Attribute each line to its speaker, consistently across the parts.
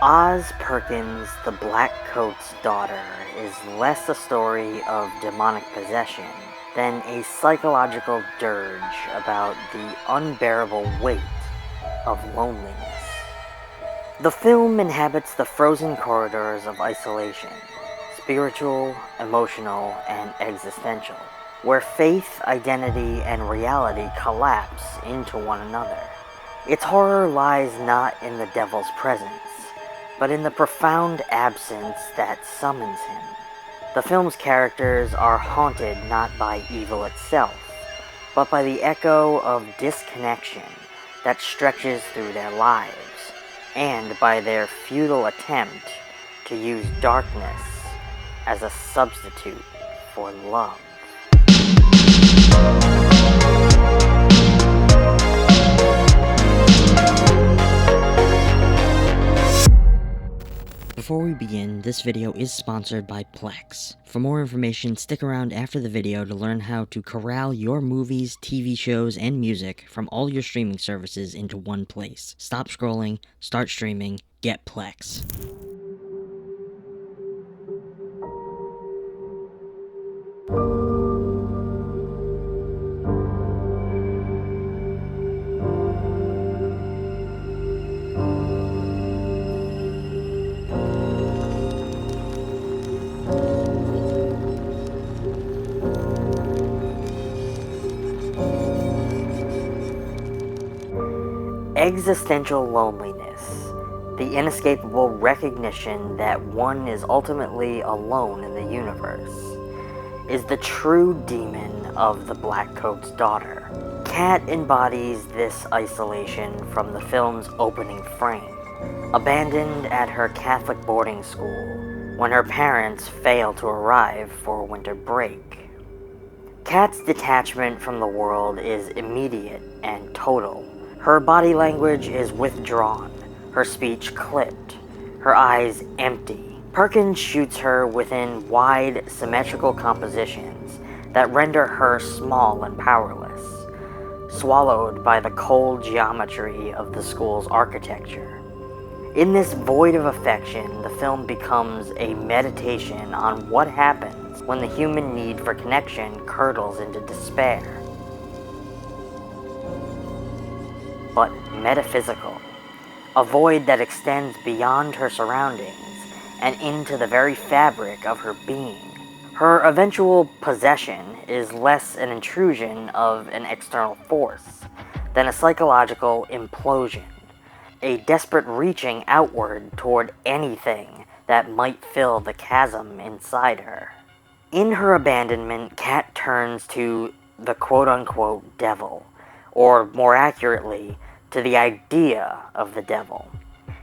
Speaker 1: Oz Perkins, the Blackcoat's Daughter, is less a story of demonic possession than a psychological dirge about the unbearable weight of loneliness. The film inhabits the frozen corridors of isolation, spiritual, emotional, and existential, where faith, identity, and reality collapse into one another. Its horror lies not in the devil's presence, but in the profound absence that summons him. The film's characters are haunted not by evil itself, but by the echo of disconnection that stretches through their lives, and by their futile attempt to use darkness as a substitute for love. Before we begin, this video is sponsored by Plex. For more information, stick around after the video to learn how to corral your movies, TV shows, and music from all your streaming services into one place. Stop scrolling, start streaming, get Plex. Existential loneliness, the inescapable recognition that one is ultimately alone in the universe, is the true demon of the Blackcoat's Daughter. Kat embodies this isolation from the film's opening frame, abandoned at her Catholic boarding school when her parents fail to arrive for winter break. Kat's detachment from the world is immediate and total. Her body language is withdrawn, her speech clipped, her eyes empty. Perkins shoots her within wide, symmetrical compositions that render her small and powerless, swallowed by the cold geometry of the school's architecture. In this void of affection, the film becomes a meditation on what happens when the human need for connection curdles into despair. But metaphysical, a void that extends beyond her surroundings and into the very fabric of her being. Her eventual possession is less an intrusion of an external force than a psychological implosion, a desperate reaching outward toward anything that might fill the chasm inside her. In her abandonment, Kat turns to the quote-unquote devil, or more accurately, to the idea of the devil,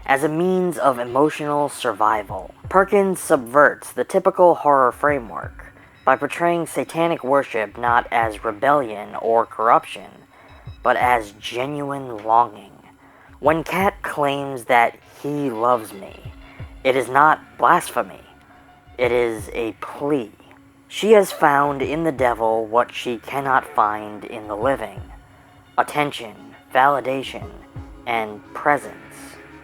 Speaker 1: as a means of emotional survival. Perkins subverts the typical horror framework by portraying satanic worship not as rebellion or corruption, but as genuine longing. When Kat claims that he loves me, it is not blasphemy, it is a plea. She has found in the devil what she cannot find in the living: attention, validation, and presence.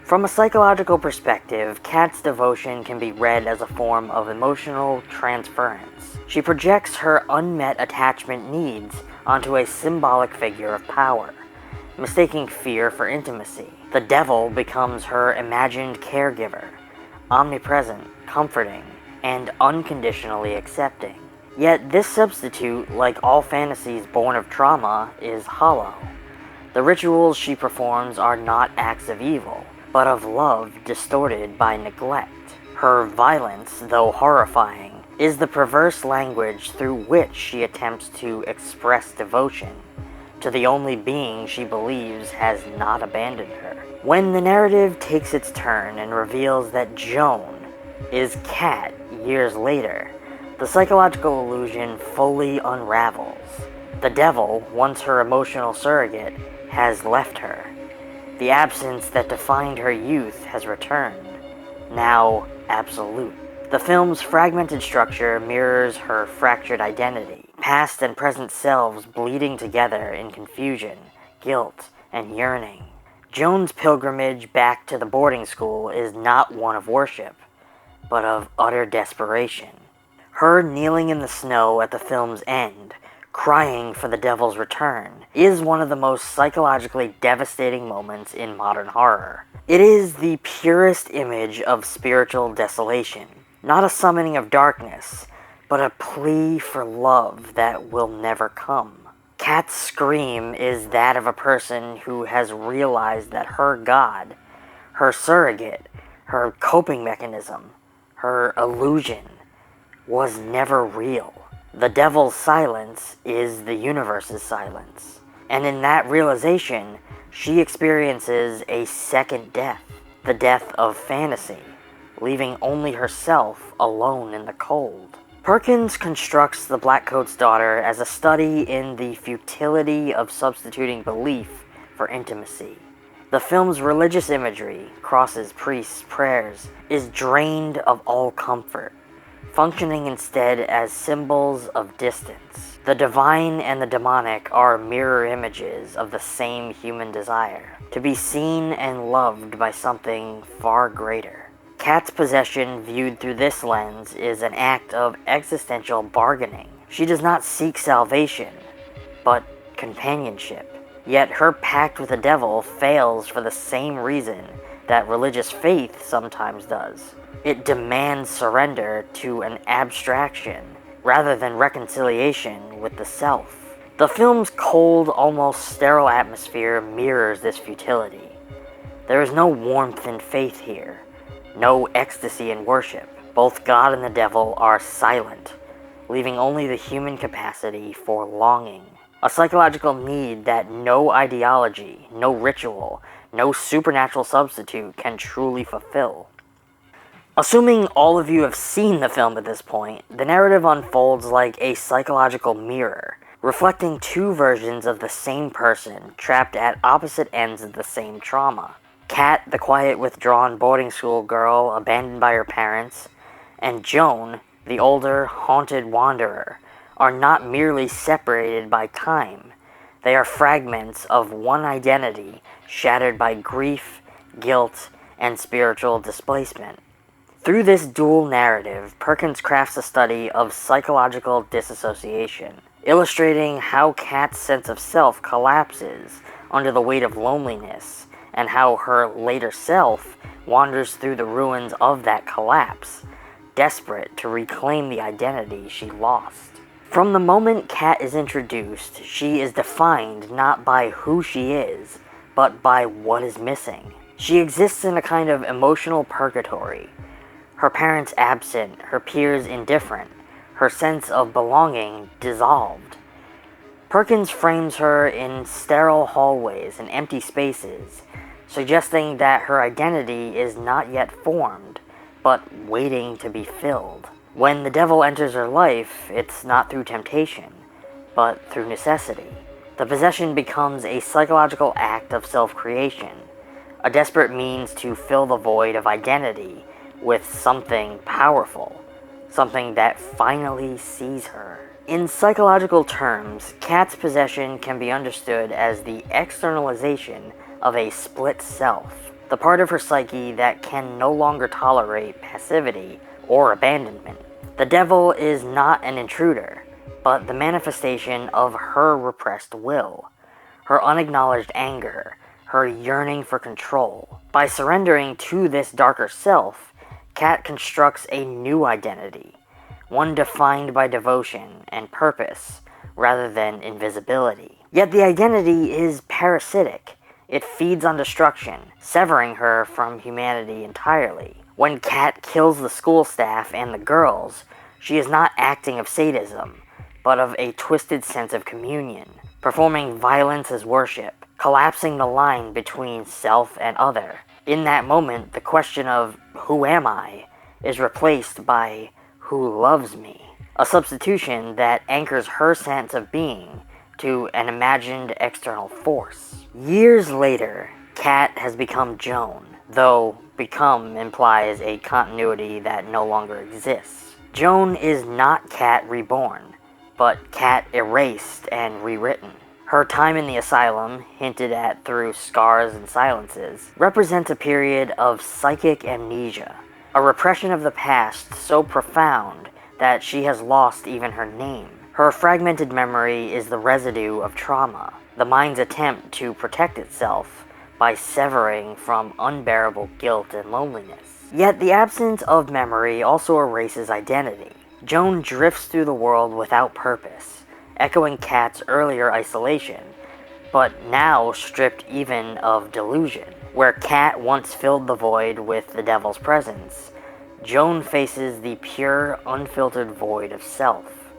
Speaker 1: From a psychological perspective, Kat's devotion can be read as a form of emotional transference. She projects her unmet attachment needs onto a symbolic figure of power, mistaking fear for intimacy. The devil becomes her imagined caregiver, omnipresent, comforting, and unconditionally accepting. Yet this substitute, like all fantasies born of trauma, is hollow. The rituals she performs are not acts of evil, but of love distorted by neglect. Her violence, though horrifying, is the perverse language through which she attempts to express devotion to the only being she believes has not abandoned her. When the narrative takes its turn and reveals that Joan is Kat years later, the psychological illusion fully unravels. The devil, once her emotional surrogate, has left her. The absence that defined her youth has returned, now absolute. The film's fragmented structure mirrors her fractured identity, past and present selves bleeding together in confusion, guilt, and yearning. Joan's pilgrimage back to the boarding school is not one of worship, but of utter desperation. Her kneeling in the snow at the film's end, crying for the devil's return, is one of the most psychologically devastating moments in modern horror. It is the purest image of spiritual desolation, not a summoning of darkness, but a plea for love that will never come. Kat's scream is that of a person who has realized that her god, her surrogate, her coping mechanism, her illusion, was never real. The devil's silence is the universe's silence. And in that realization, she experiences a second death, the death of fantasy, leaving only herself alone in the cold. Perkins constructs The Blackcoat's Daughter as a study in the futility of substituting belief for intimacy. The film's religious imagery, crosses, priests, prayers, is drained of all comfort, functioning instead as symbols of distance. The divine and the demonic are mirror images of the same human desire, to be seen and loved by something far greater. Kat's possession viewed through this lens is an act of existential bargaining. She does not seek salvation, but companionship. Yet her pact with the devil fails for the same reason that religious faith sometimes does. It demands surrender to an abstraction, rather than reconciliation with the self. The film's cold, almost sterile atmosphere mirrors this futility. There is no warmth in faith here, no ecstasy in worship. Both God and the devil are silent, leaving only the human capacity for longing. A psychological need that no ideology, no ritual, no supernatural substitute can truly fulfill. Assuming all of you have seen the film at this point, the narrative unfolds like a psychological mirror, reflecting two versions of the same person trapped at opposite ends of the same trauma. Kat, the quiet, withdrawn boarding school girl abandoned by her parents, and Joan, the older, haunted wanderer, are not merely separated by time. They are fragments of one identity shattered by grief, guilt, and spiritual displacement. Through this dual narrative, Perkins crafts a study of psychological disassociation, illustrating how Kat's sense of self collapses under the weight of loneliness, and how her later self wanders through the ruins of that collapse, desperate to reclaim the identity she lost. From the moment Kat is introduced, she is defined not by who she is, but by what is missing. She exists in a kind of emotional purgatory. Her parents absent, her peers indifferent, her sense of belonging dissolved. Perkins frames her in sterile hallways and empty spaces, suggesting that her identity is not yet formed, but waiting to be filled. When the devil enters her life, it's not through temptation, but through necessity. The possession becomes a psychological act of self-creation, a desperate means to fill the void of identity with something powerful, something that finally sees her. In psychological terms, Kat's possession can be understood as the externalization of a split self, the part of her psyche that can no longer tolerate passivity or abandonment. The devil is not an intruder, but the manifestation of her repressed will, her unacknowledged anger, her yearning for control. By surrendering to this darker self, Kat constructs a new identity, one defined by devotion and purpose rather than invisibility. Yet the identity is parasitic. It feeds on destruction, severing her from humanity entirely. When Kat kills the school staff and the girls, she is not acting of sadism, but of a twisted sense of communion, performing violence as worship, collapsing the line between self and other. In that moment, the question of who am I is replaced by who loves me, a substitution that anchors her sense of being to an imagined external force. Years later, Kat has become Joan, though become implies a continuity that no longer exists. Joan is not Kat reborn, but Kat erased and rewritten. Her time in the asylum, hinted at through scars and silences, represents a period of psychic amnesia, a repression of the past so profound that she has lost even her name. Her fragmented memory is the residue of trauma, the mind's attempt to protect itself by severing from unbearable guilt and loneliness. Yet the absence of memory also erases identity. Joan drifts through the world without purpose, echoing Kat's earlier isolation, but now stripped even of delusion. Where Kat once filled the void with the devil's presence, Joan faces the pure, unfiltered void of self.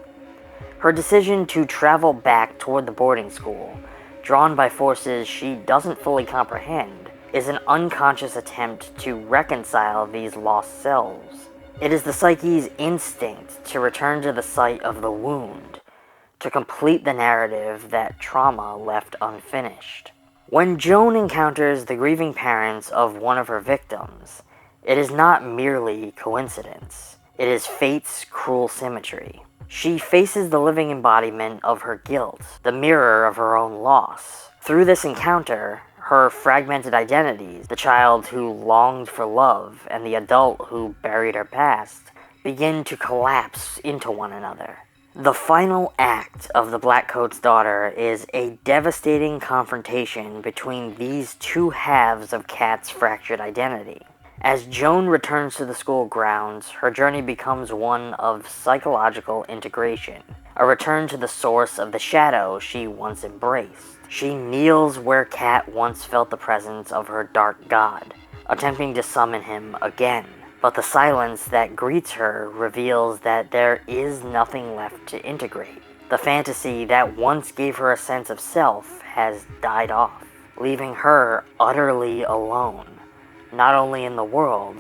Speaker 1: Her decision to travel back toward the boarding school, drawn by forces she doesn't fully comprehend, is an unconscious attempt to reconcile these lost selves. It is the psyche's instinct to return to the site of the wound, to complete the narrative that trauma left unfinished. When Joan encounters the grieving parents of one of her victims, it is not merely coincidence. It is fate's cruel symmetry. She faces the living embodiment of her guilt, the mirror of her own loss. Through this encounter, her fragmented identities, the child who longed for love and the adult who buried her past, begin to collapse into one another. The final act of The Blackcoat's Daughter is a devastating confrontation between these two halves of Kat's fractured identity. As Joan returns to the school grounds, her journey becomes one of psychological integration, a return to the source of the shadow she once embraced. She kneels where Kat once felt the presence of her dark god, attempting to summon him again. But the silence that greets her reveals that there is nothing left to integrate. The fantasy that once gave her a sense of self has died off, leaving her utterly alone, not only in the world,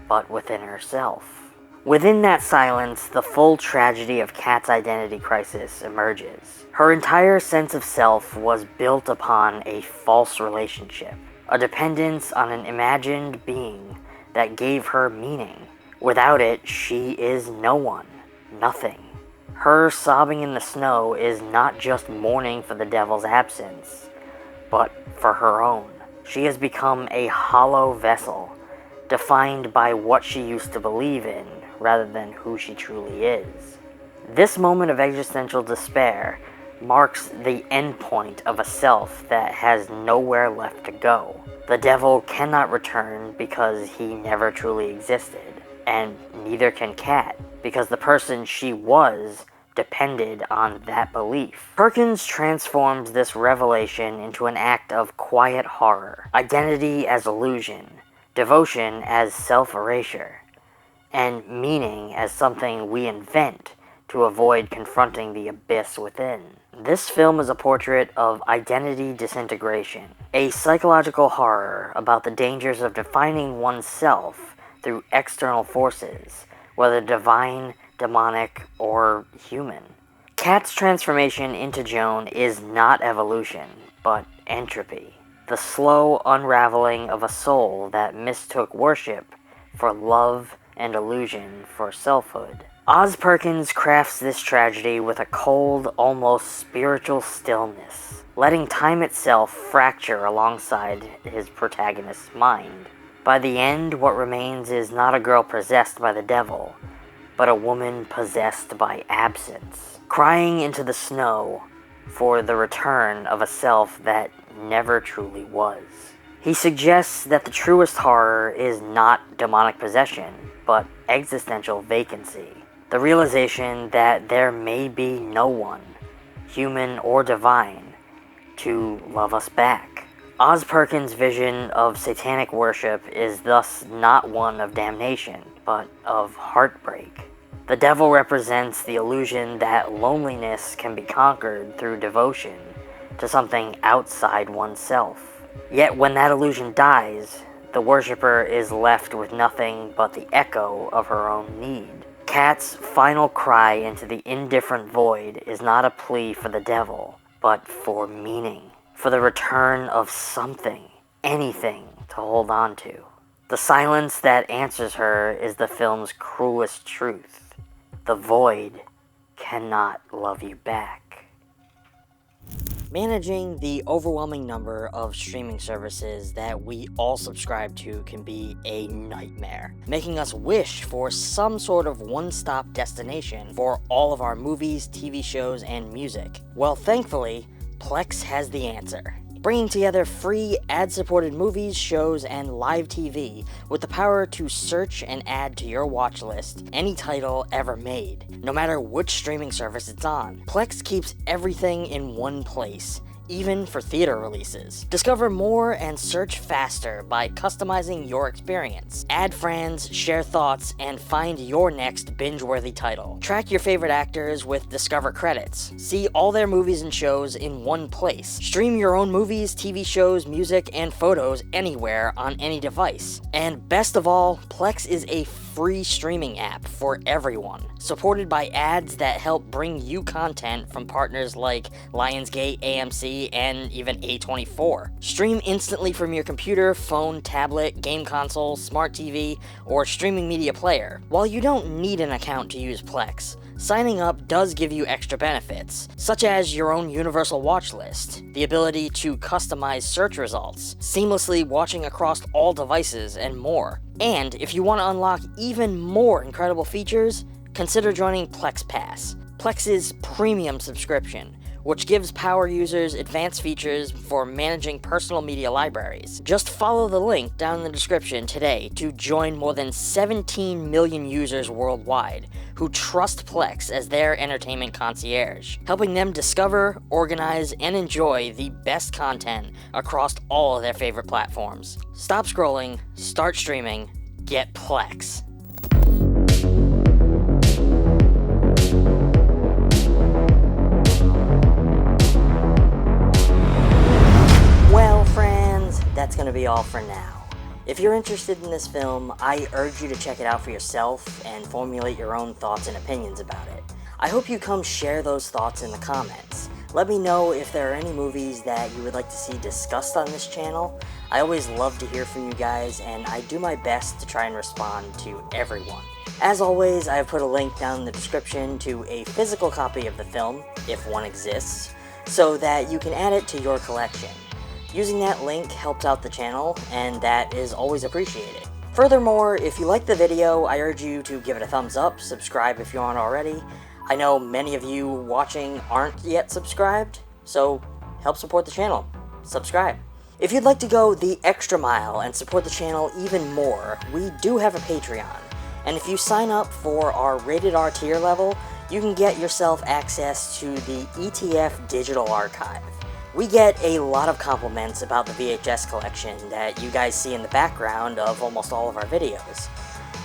Speaker 1: but within herself. Within that silence, the full tragedy of Kat's identity crisis emerges. Her entire sense of self was built upon a false relationship, a dependence on an imagined being that gave her meaning. Without it, she is no one, nothing. Her sobbing in the snow is not just mourning for the devil's absence, but for her own. She has become a hollow vessel, defined by what she used to believe in, rather than who she truly is. This moment of existential despair marks the endpoint of a self that has nowhere left to go. The devil cannot return because he never truly existed, and neither can Kat, because the person she was depended on that belief. Perkins transforms this revelation into an act of quiet horror, identity as illusion, devotion as self-erasure, and meaning as something we invent to avoid confronting the abyss within. This film is a portrait of identity disintegration, a psychological horror about the dangers of defining oneself through external forces, whether divine, demonic, or human. Kat's transformation into Joan is not evolution, but entropy, the slow unraveling of a soul that mistook worship for love and illusion for selfhood. Oz Perkins crafts this tragedy with a cold, almost spiritual stillness, letting time itself fracture alongside his protagonist's mind. By the end, what remains is not a girl possessed by the devil, but a woman possessed by absence, crying into the snow for the return of a self that never truly was. He suggests that the truest horror is not demonic possession, but existential vacancy. The realization that there may be no one, human or divine, to love us back. Oz Perkins' vision of satanic worship is thus not one of damnation, but of heartbreak. The devil represents the illusion that loneliness can be conquered through devotion to something outside oneself. Yet when that illusion dies, the worshipper is left with nothing but the echo of her own need. Kat's final cry into the indifferent void is not a plea for the devil, but for meaning, for the return of something, anything to hold on to. The silence that answers her is the film's cruelest truth. The void cannot love you back. Managing the overwhelming number of streaming services that we all subscribe to can be a nightmare, making us wish for some sort of one-stop destination for all of our movies, TV shows, and music. Well, thankfully, Plex has the answer, bringing together free ad-supported movies, shows, and live TV with the power to search and add to your watch list any title ever made, no matter which streaming service it's on. Plex keeps everything in one place, even for theater releases. Discover more and search faster by customizing your experience. Add friends, share thoughts, and find your next binge-worthy title. Track your favorite actors with Discover credits. See all their movies and shows in one place. Stream your own movies, TV shows, music, and photos anywhere on any device. And best of all, Plex is a free streaming app for everyone, supported by ads that help bring you content from partners like Lionsgate, AMC, and even A24. Stream instantly from your computer, phone, tablet, game console, smart TV, or streaming media player. While you don't need an account to use Plex, signing up does give you extra benefits, such as your own universal watch list, the ability to customize search results, seamlessly watching across all devices, and more. And if you want to unlock even more incredible features, consider joining Plex Pass, Plex's premium subscription, which gives power users advanced features for managing personal media libraries. Just follow the link down in the description today to join more than 17 million users worldwide who trust Plex as their entertainment concierge, helping them discover, organize, and enjoy the best content across all of their favorite platforms. Stop scrolling, start streaming, get Plex. That's going to be all for now. If you're interested in this film, I urge you to check it out for yourself and formulate your own thoughts and opinions about it. I hope you come share those thoughts in the comments. Let me know if there are any movies that you would like to see discussed on this channel. I always love to hear from you guys, and I do my best to try and respond to everyone. As always, I have put a link down in the description to a physical copy of the film, if one exists, so that you can add it to your collection. Using that link helps out the channel, and that is always appreciated. Furthermore, if you like the video, I urge you to give it a thumbs up, subscribe if you aren't already. I know many of you watching aren't yet subscribed, so help support the channel. Subscribe. If you'd like to go the extra mile and support the channel even more, we do have a Patreon. And if you sign up for our Rated R tier level, you can get yourself access to the ETF Digital Archive. We get a lot of compliments about the VHS collection that you guys see in the background of almost all of our videos.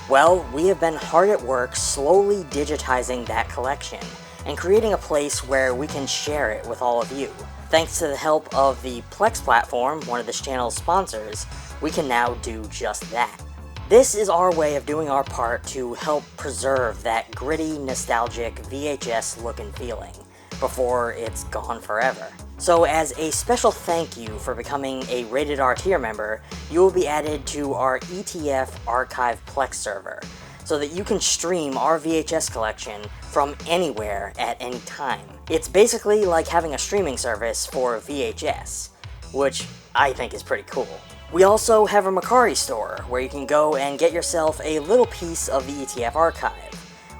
Speaker 1: Well, we have been hard at work slowly digitizing that collection and creating a place where we can share it with all of you. Thanks to the help of the Plex platform, one of this channel's sponsors, we can now do just that. This is our way of doing our part to help preserve that gritty, nostalgic VHS look and feeling before it's gone forever. So as a special thank you for becoming a Rated R tier member, you will be added to our ETF Archive Plex server, so that you can stream our VHS collection from anywhere at any time. It's basically like having a streaming service for VHS, which I think is pretty cool. We also have a Mercari store, where you can go and get yourself a little piece of the ETF archive.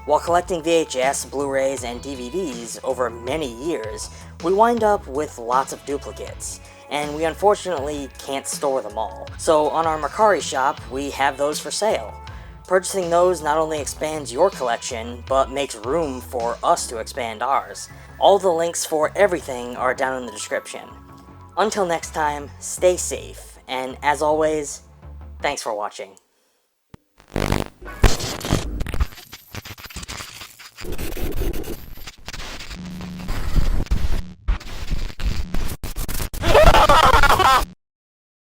Speaker 1: While collecting VHS, Blu-rays, and DVDs over many years, we wind up with lots of duplicates, and we unfortunately can't store them all. So on our Mercari shop, we have those for sale. Purchasing those not only expands your collection, but makes room for us to expand ours. All the links for everything are down in the description. Until next time, stay safe, and as always, thanks for watching.